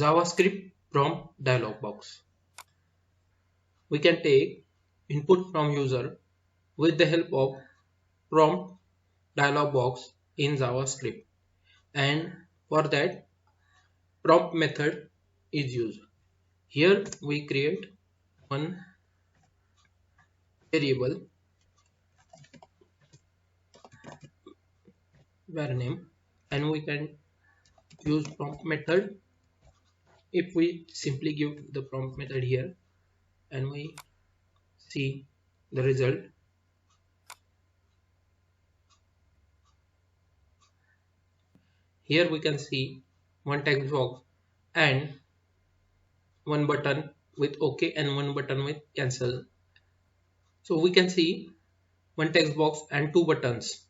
JavaScript prompt dialog box. We can take input from user with the help of prompt dialog box in JavaScript, and for that prompt method is used. Here we create one variable var name and we can use prompt method. If we simply give the prompt method here and we see the result, here we can see one text box and one button with OK and one button with cancel. So we can see one text box and two buttons.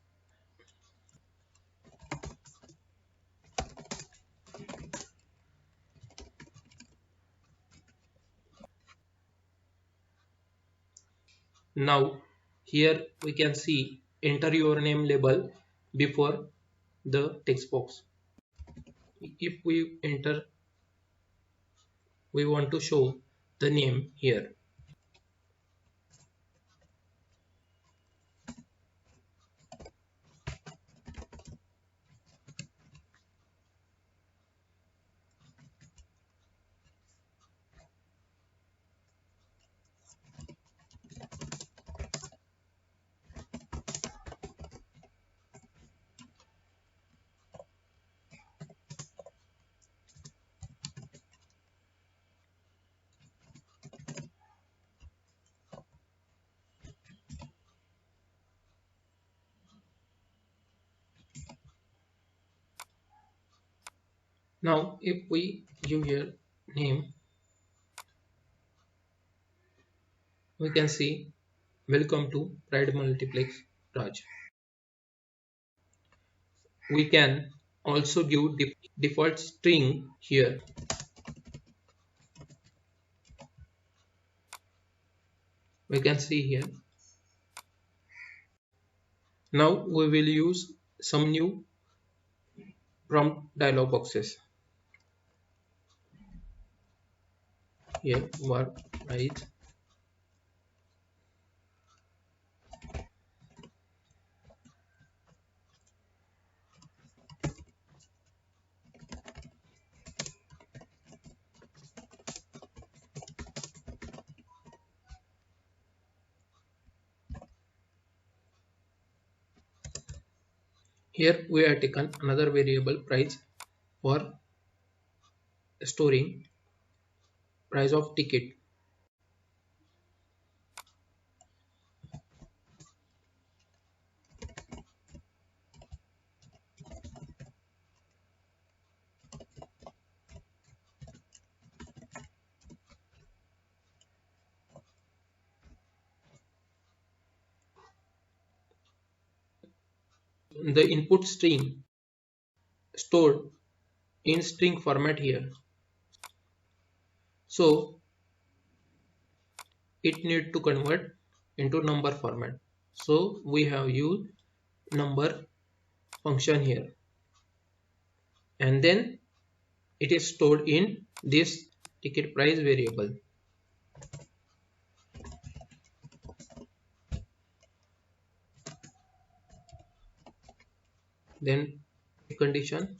Now here we can see enter your name label before the text box. If we enter, we want to show the name here. Now if we give here name, we can see welcome to Pride Multiplex Raj. We can also give default string here. We can see here. Now we will use some new prompt dialog boxes. Here var price. Here we have taken another variable price for storing price of ticket. The input string stored in string format here. So it need to convert into number format. So we have used number function here, and then it is stored in this ticket price variable. Then condition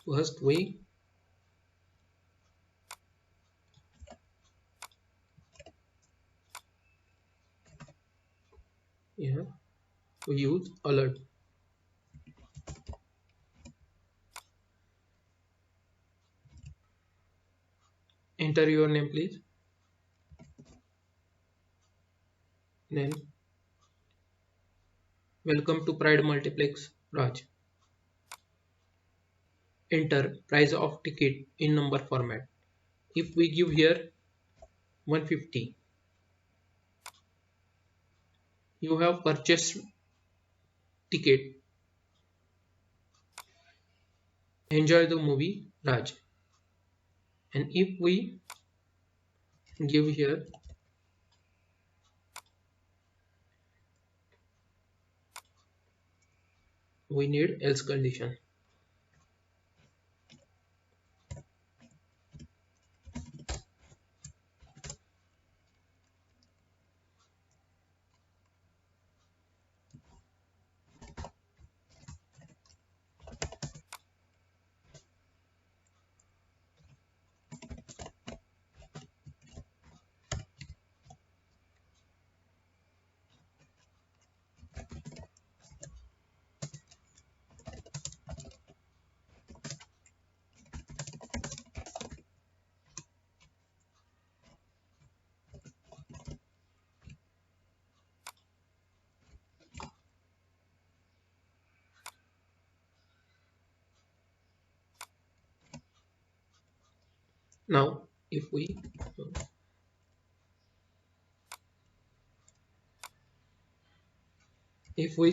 first we use alert. Enter your name please. Then welcome to Pride Multiplex Raj. Enter price of ticket in number format. If we give here 150, you have purchased ticket. Enjoy the movie Raj. And if we give here we need else condition. Now if we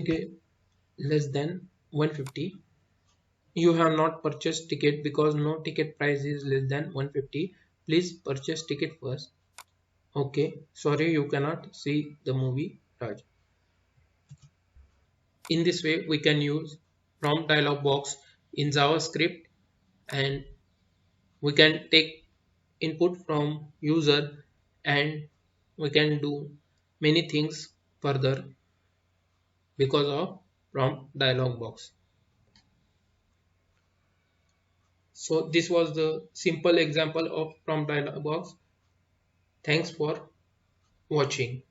get less than 150, you have not purchased ticket because no ticket price is less than 150. Please purchase ticket first. Okay, sorry you cannot see the movie Raj. In this way we can use prompt dialog box in JavaScript, and we can take input from user, and we can do many things further because of prompt dialog box. So this was the simple example of prompt dialog box. Thanks for watching.